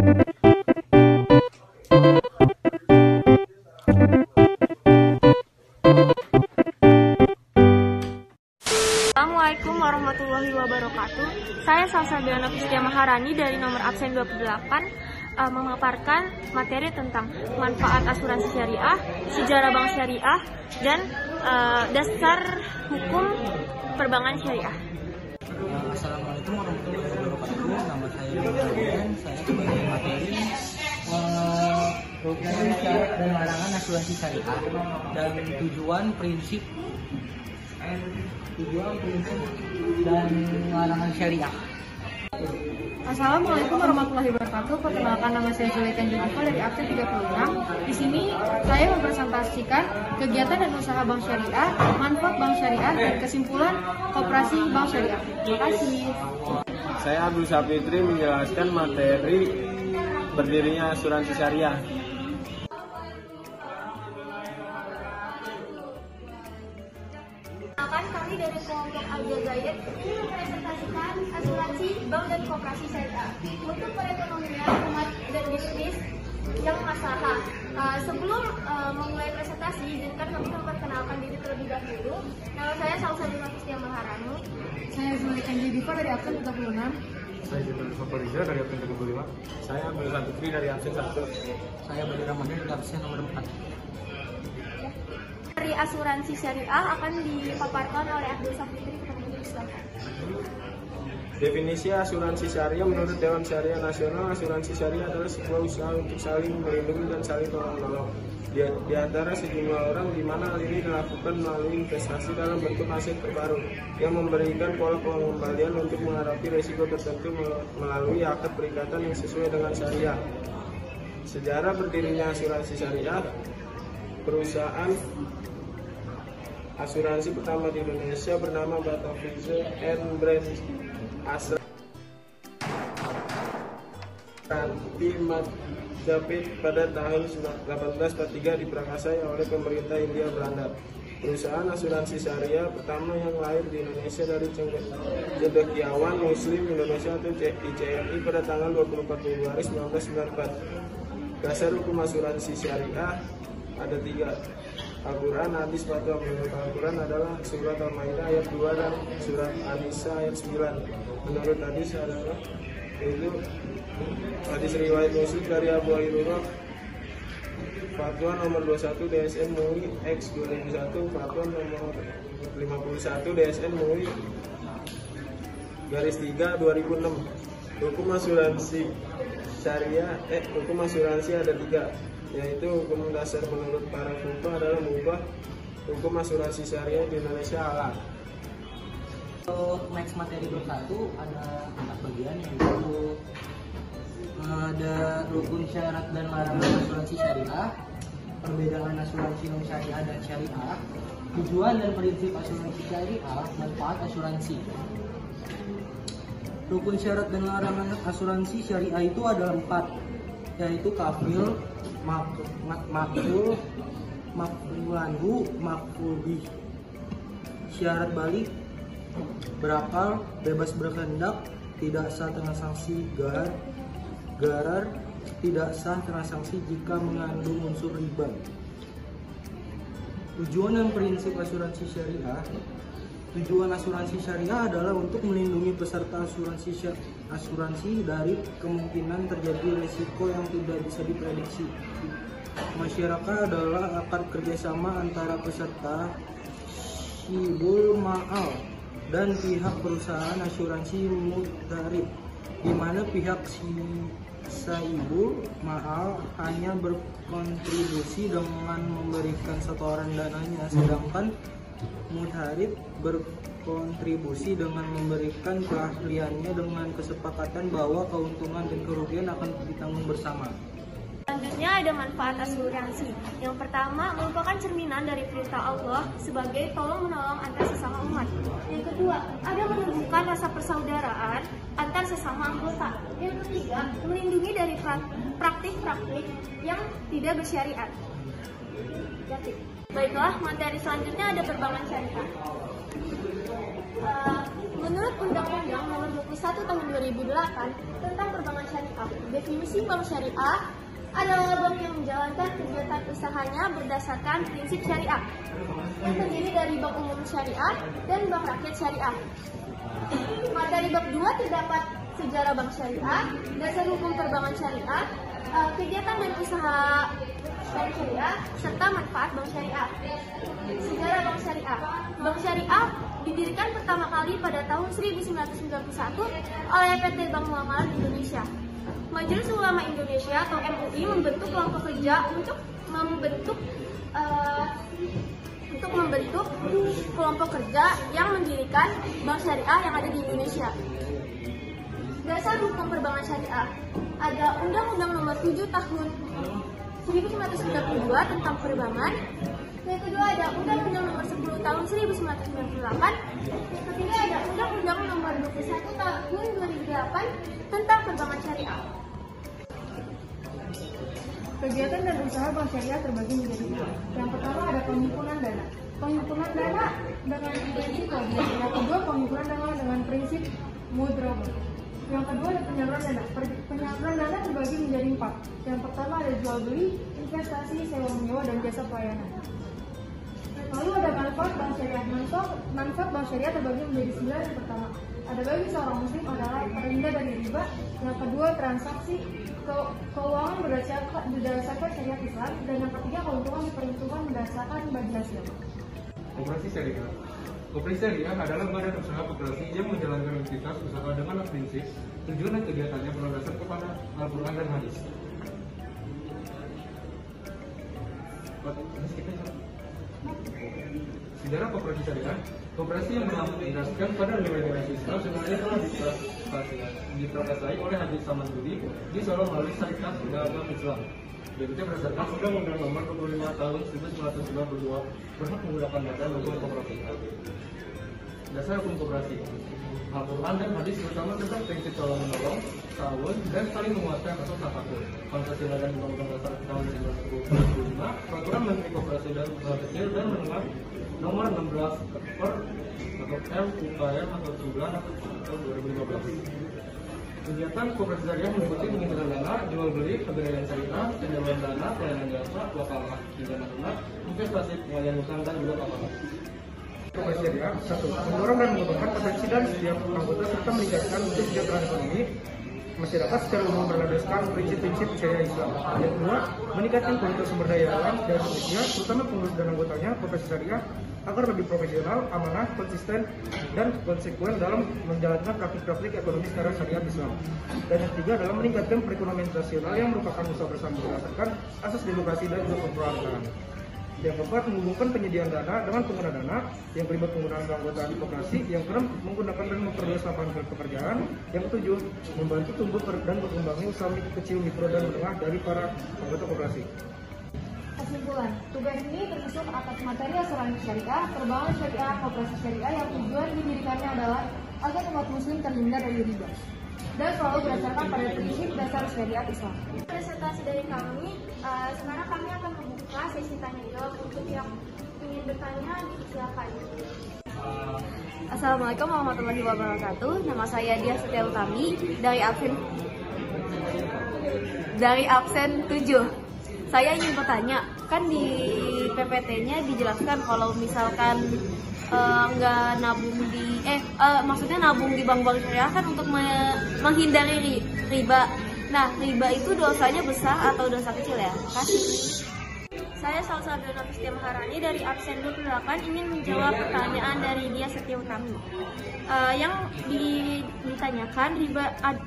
Assalamualaikum warahmatullahi wabarakatuh. Saya Salsabiana Pustia Maharani dari nomor absen 28 memaparkan materi tentang manfaat asuransi syariah, sejarah bank syariah, dan dasar hukum perbankan syariah. Assalamualaikum warahmatullahi wabarakatuh. Nama saya Ibrahim. Saya sebagai materi rukun syarat dan larangan asuransi syariah dan tujuan prinsip dan larangan syariah. Assalamualaikum warahmatullahi wabarakatuh. Perkenalkan, nama saya Zulaikan Junifa dari absen 36. Di sini saya mempresentasikan kegiatan dan usaha bank syariah, manfaat bank syariah, dan kesimpulan koperasi bank syariah. Terima kasih. Saya Abdul Sapitri menjelaskan materi berdirinya asuransi syariah. Kami dari kelompok Al-Jazair ini mempresentasikan asuransi bank dan koperasi syariah untuk perekonomian umat dan bisnis yang masalah. Sebelum memulai presentasi, izinkan kami memperkenalkan diri terlebih dahulu. Nama saya Salsabiana Pustia Maharani. Saya Zulaikan Junifa dari absen 36. Saya Jibril Faporiza dari absen 35. Saya Abdul Sapitri dari absen 1. Saya Badi Ramadan dari absen nomor 4. Dari asuransi syariah akan dipaparkan oleh Abdul Sapitri kepada Islam. Definisi asuransi syariah menurut Dewan Syariah Nasional, asuransi syariah adalah sebuah usaha untuk saling melindungi dan saling tolong-menolong di antara sejumlah orang, di mana hal ini dilakukan melalui investasi dalam bentuk aset terbaru yang memberikan pola pengembalian untuk menghadapi risiko tertentu melalui akad perikatan yang sesuai dengan syariah. Sejarah berdirinya asuransi syariah, perusahaan asuransi pertama di Indonesia bernama Batavize and Brand Asra di Majapahit pada tahun 1843 diprakarsai oleh pemerintah Hindia Belanda. Perusahaan asuransi syariah pertama yang lahir di Indonesia dari Cendekiawan Muslim Indonesia atau ICMI pada tanggal 24 Februari 1994. Dasar hukum asuransi syariah ada 3. Al-Quran, hadis, fatwa. Menurut Al-Quran adalah surat Al-Maidah ayat 2 dan surat An-Nisa ayat 9. Menurut hadis adalah itu hadis riwayat Muslim dari Abu Hurairah, fatwa nomor 21 DSN MUI X 2001, fatwa nomor 51 DSN MUI _3 2006. Hukum asuransi syariah hukum asuransi ada 3, yaitu hukum dasar menurut para fuqaha adalah mubah, hukum asuransi syariah di Indonesia halal. Untuk next materi 21 ada 4 bagian, yaitu ada rukun syarat dan larangan asuransi syariah, perbedaan asuransi non syariah dan syariah, tujuan dan prinsip asuransi syariah, manfaat asuransi. Rukun syarat dan larangan asuransi syariah itu ada 4, yaitu kafil, makful, makfulanhu, makfulbih. Syarat balik, berakal, bebas berkehendak, tidak sah transaksi garar, tidak sah transaksi jika mengandung unsur riba. Tujuan dan prinsip asuransi syariah. Tujuan asuransi syariah adalah untuk melindungi peserta asuransi dari kemungkinan terjadi risiko yang tidak bisa diprediksi. Masyarakat adalah akad kerjasama antara peserta Syibul Ma'al dan pihak perusahaan asuransi Mudharib, di mana pihak Syibul Ma'al hanya berkontribusi dengan memberikan setoran dananya, sedangkan Mudharib berkontribusi dengan memberikan keahliannya dengan kesepakatan bahwa keuntungan dan kerugian akan ditanggung bersama. Selanjutnya ada manfaat asuransi. Yang pertama, merupakan cerminan dari perintah Allah sebagai tolong-menolong antar sesama umat. Yang kedua, ada menumbuhkan rasa persaudaraan antar sesama anggota. Yang ketiga, melindungi dari praktik-praktik yang tidak bersyariat. Baiklah, materi selanjutnya ada perbankan syariah. Menurut Undang-Undang Nomor 21 Tahun 2008 tentang Perbankan Syariah, definisi bank syariah adalah bank yang menjalankan kegiatan usahanya berdasarkan prinsip syariah, yang terdiri dari bank umum syariah dan bank rakyat syariah. Materi bab 2 terdapat sejarah bank syariah, dasar hukum perbankan syariah, kegiatan dan usaha bank syariah, serta manfaat bank syariah. Sejarah bank syariah. Bank syariah didirikan pertama kali pada tahun 1991 oleh PT Bank Muamalah Indonesia. Majelis Ulama Indonesia atau MUI membentuk kelompok kerja untuk membentuk kelompok kerja yang mendirikan bank syariah yang ada di Indonesia. Dasar hukum perbankan syariah. Ada Undang-Undang Nomor 7 Tahun 1992 tentang perbankan. Yang kedua ada Undang-Undang Nomor 10 Tahun 1998. Yang ketiga ada Undang-Undang Nomor 21 Tahun 2008 tentang perbankan syariah. Kegiatan dan usaha bank syariah terbagi menjadi dua. Yang pertama ada penghimpunan dana. Penghimpunan dana dengan prinsip wajib. Yang kedua penghimpunan dana dengan prinsip mudrabah. Yang kedua ada penyaluran dana. Penyaluran dana terbagi menjadi 4. Yang pertama ada jual beli, investasi, sewa menyewa, dan jasa pelayanan. Lalu ada manfaat bank syariah. Manfaat bank syariah terbagi menjadi 9. Yang pertama, ada bagi seorang muslim adalah terhindar dari riba. Yang kedua, transaksi keuangan berdasarkan syariat Islam. Dan yang ketiga, keuntungan diperhitungkan berdasarkan bagi hasil. Koperasi syariah. Koperasi syariah adalah badan usaha koperasi yang menjalankan aktivitas usaha dengan prinsip, tujuan dan kegiatannya berdasar kepada Al-Quran dan hadis. Sejarah koperasi syariah. Koperasi yang berdasarkan pada nilai-nilai Islam sebenarnya telah diprakasai oleh Haji Samandudi di Solo melalui Syarikat Dagang Islam. Diikuti berdasarkan Undang-Undang Nomor 25 Tahun 1992 berhak menggunakan data hukum koperasi. Dasar hukum koperasi. Al-Quran dan hadis terutama tentang prinsip tolong menolong, ta'awun, dan saling menguatkan atau tafakur. Pancasila dan Undang-Undang Dasar tahun 1945, Peraturan Menteri Koperasi dan Usaha Kecil dan Menengah Nomor 16 per atau LUKM atau 11 tahun 2015. Kegiatan koperasi syariah meliputi penghimpunan dana, jual beli, pemberian syariah, penyaluran dana, pelayanan jasa, wakalah, dana lunak, investasi, pengalihan utang, dan juga paparan. Koperasi syariah. 1. Mendorong dan mengembangkan potensi dan setiap anggota serta meningkatkan kesejahteraan ekonomi masyarakat secara umum berlandaskan prinsip-prinsip syariah Islam. Yang kedua, meningkatkan kualitas sumber daya alam dan manusia, terutama pengurus dan anggotanya koperasi syariah agar lebih profesional, amanah, konsisten, dan konsekuen dalam menjalankan praktik-praktik ekonomi secara syariat Islam. Dan yang ketiga adalah meningkatkan perekonomian nasional yang merupakan usaha bersama berdasarkan asas demokrasi dan juga keberagaman. Yang keempat, menghubungkan penyediaan dana dengan pengguna dana yang terlibat penggunaan keanggotaan koperasi. Yang keenam, menggunakan dan memperluas lapangan pekerjaan. Yang ketujuh, membantu tumbuh dan berkembangnya usaha kecil, mikro, dan menengah dari para anggota koperasi. Kesimpulan, tugas ini tersusun atas materi asuransi syariah, perbankan syariah, koperasi syariah yang tujuan didirikannya adalah agar umat muslim terhindar dari riba dan selalu berdasarkan pada prinsip dasar syariat Islam. Presentasi dari kami, sekarang kami akan membuka sesi tanya jawab. Untuk yang ingin bertanya, silakan. Assalamualaikum warahmatullahi wabarakatuh. Nama saya Dia Setia Utami dari absen 7. Saya ingin bertanya, kan di PPT-nya dijelaskan kalau misalkan nggak nabung di maksudnya nabung di bank-bank syariah kan untuk menghindari riba. Nah, riba itu dosanya besar atau dosa kecil ya? Kasih. Saya Salsabila Nafistia Maharani dari absen 28 ingin menjawab pertanyaan dari Dia Setia Utami. Yang ditanyakan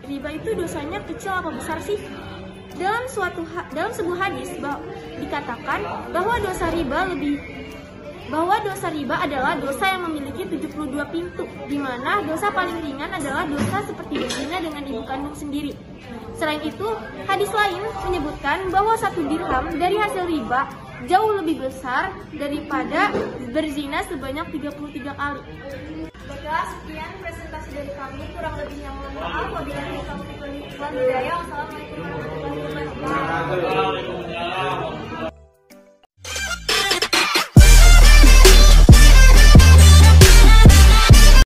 riba itu dosanya kecil apa besar sih? Dalam sebuah hadis dikatakan bahwa dosa riba adalah dosa yang memiliki 72 pintu, di mana dosa paling ringan adalah dosa seperti berzina dengan ibu kandung sendiri. Selain itu, hadis lain menyebutkan bahwa 1 dirham dari hasil riba jauh lebih besar daripada berzina sebanyak 33 kali. Baiklah, sekian presentasi dari kami. Kurang lebihnya mohon maaf. Wabillahi taufiq wal hidayah. Wassalamualaikum warahmatullahi wabarakatuh.